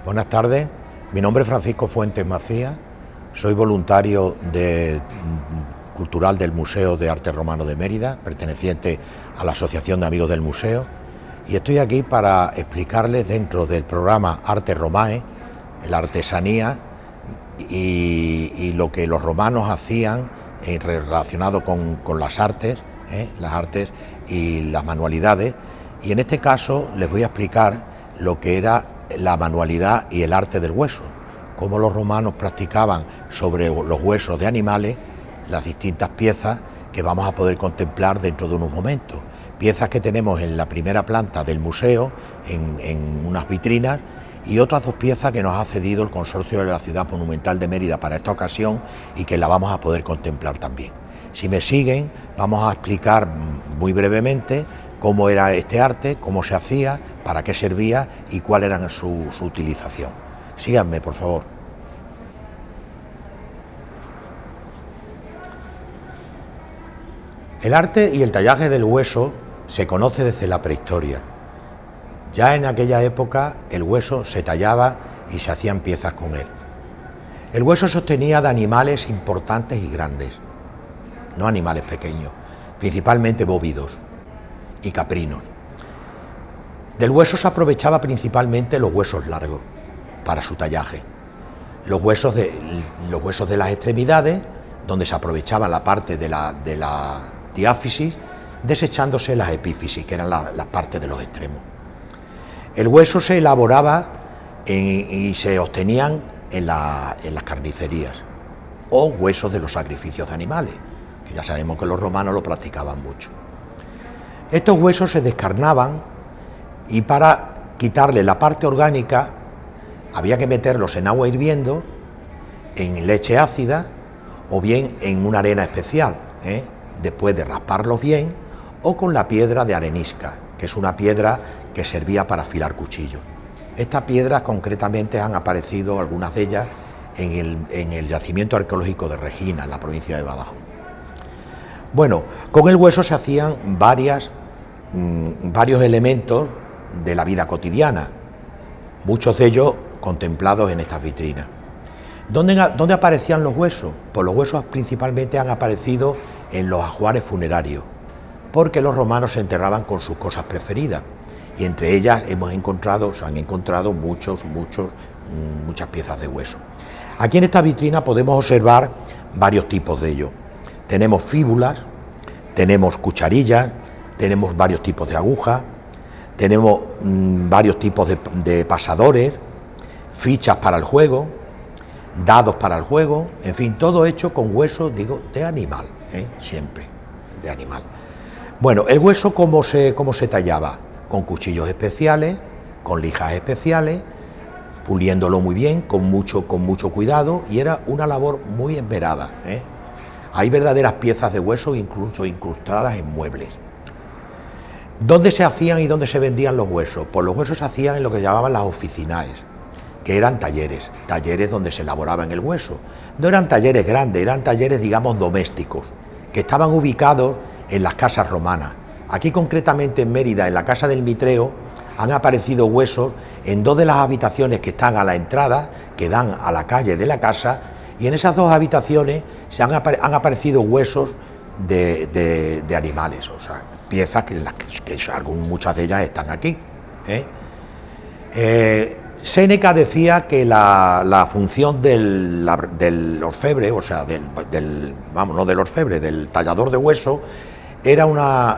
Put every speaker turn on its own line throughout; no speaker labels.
Buenas tardes, mi nombre es Francisco Fuentes Macías, soy voluntario cultural del Museo de Arte Romano de Mérida, perteneciente a la Asociación de Amigos del Museo, y estoy aquí para explicarles dentro del programa Arte Romae, la artesanía y lo que los romanos hacían relacionado con las artes y las manualidades, y en este caso les voy a explicar lo que era la manualidad y el arte del hueso, cómo los romanos practicaban sobre los huesos de animales las distintas piezas que vamos a poder contemplar dentro de unos momentos. Piezas que tenemos en la primera planta del museo, en unas vitrinas, y otras dos piezas que nos ha cedido el Consorcio de la Ciudad Monumental de Mérida para esta ocasión y que la vamos a poder contemplar también. Si me siguen, vamos a explicar muy brevemente cómo era este arte, cómo se hacía, para qué servía y cuál era su utilización. Síganme, por favor. El arte y el tallaje del hueso se conoce desde la prehistoria. Ya en aquella época el hueso se tallaba y se hacían piezas con él. El hueso se obtenía de animales importantes y grandes, no animales pequeños, principalmente bóvidos y caprinos. Del hueso se aprovechaba principalmente los huesos largos para su tallaje, los huesos de las extremidades, donde se aprovechaba la parte de la diáfisis, desechándose las epífisis, que eran las partes de los extremos. El hueso se elaboraba y se obtenían en las carnicerías, o huesos de los sacrificios de animales, que ya sabemos que los romanos lo practicaban mucho. Estos huesos se descarnaban y para quitarle la parte orgánica había que meterlos en agua hirviendo, en leche ácida o bien en una arena especial, después de rasparlos bien, o con la piedra de arenisca, que es una piedra que servía para afilar cuchillos. Estas piedras concretamente han aparecido, algunas de ellas, en el yacimiento arqueológico de Regina, en la provincia de Badajoz. Bueno, con el hueso se hacían varios elementos de la vida cotidiana, muchos de ellos contemplados en estas vitrinas. ¿Dónde aparecían los huesos? Pues los huesos principalmente han aparecido en los ajuares funerarios, porque los romanos se enterraban con sus cosas preferidas, y entre ellas se han encontrado muchas piezas de hueso. Aquí en esta vitrina podemos observar varios tipos de ellos. Tenemos fíbulas, tenemos cucharillas, tenemos varios tipos de agujas, tenemos varios tipos de pasadores, fichas para el juego, dados para el juego, en fin, todo hecho con hueso, de animal, siempre de animal. Bueno, el hueso, ¿cómo se tallaba? Con cuchillos especiales, con lijas especiales, puliéndolo muy bien, con mucho cuidado, y era una labor muy esmerada. Hay verdaderas piezas de hueso incluso incrustadas en muebles. ¿Dónde se hacían y dónde se vendían los huesos? Pues los huesos se hacían en lo que llamaban las oficinaes, que eran talleres donde se elaboraba en el hueso. No eran talleres grandes, eran talleres, digamos, domésticos, que estaban ubicados en las casas romanas. Aquí concretamente en Mérida, en la Casa del Mitreo, han aparecido huesos en dos de las habitaciones que están a la entrada, que dan a la calle de la casa, y en esas dos habitaciones han aparecido huesos de animales, o sea, piezas que muchas de ellas están aquí. Séneca decía que la función del orfebre, o sea, del tallador de hueso, era una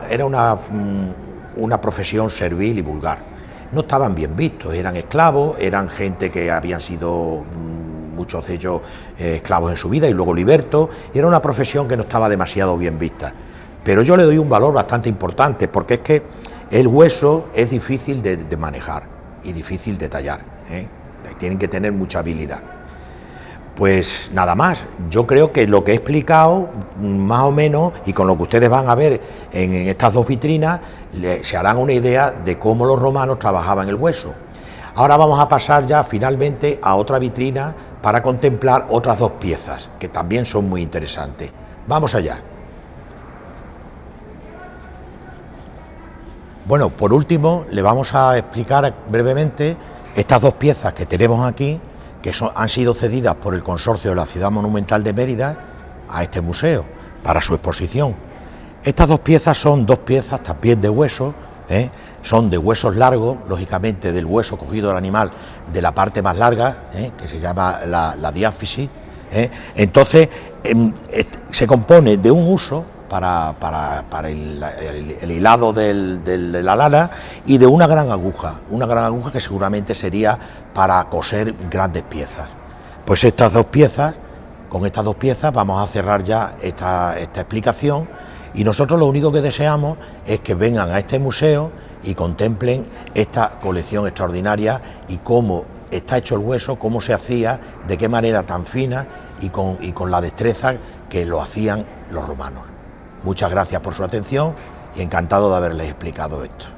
profesión servil y vulgar. No estaban bien vistos, eran esclavos, eran gente que habían sido, muchos de ellos, esclavos en su vida y luego libertos, y era una profesión que no estaba demasiado bien vista. Pero yo le doy un valor bastante importante, porque es que el hueso es difícil de manejar y difícil de tallar, tienen que tener mucha habilidad. Pues nada más, yo creo que lo que he explicado, más o menos, y con lo que ustedes van a ver en estas dos vitrinas, se harán una idea de cómo los romanos trabajaban el hueso. Ahora vamos a pasar ya finalmente a otra vitrina para contemplar otras dos piezas, que también son muy interesantes. Vamos allá. Bueno, por último, le vamos a explicar brevemente Estas dos piezas que tenemos aquí, que han sido cedidas por el Consorcio de la Ciudad Monumental de Mérida a este museo para su exposición. Estas dos piezas son dos piezas también de hueso, son de huesos largos, lógicamente del hueso cogido del animal de la parte más larga, que se llama la diáfisis. Entonces se compone de un uso para el hilado de la lana y de una gran aguja que seguramente sería para coser grandes piezas. Pues con estas dos piezas vamos a cerrar ya esta explicación, y nosotros lo único que deseamos es que vengan a este museo y contemplen esta colección extraordinaria y cómo está hecho el hueso, cómo se hacía, de qué manera tan fina y con la destreza que lo hacían los romanos. Muchas gracias por su atención y encantado de haberles explicado esto.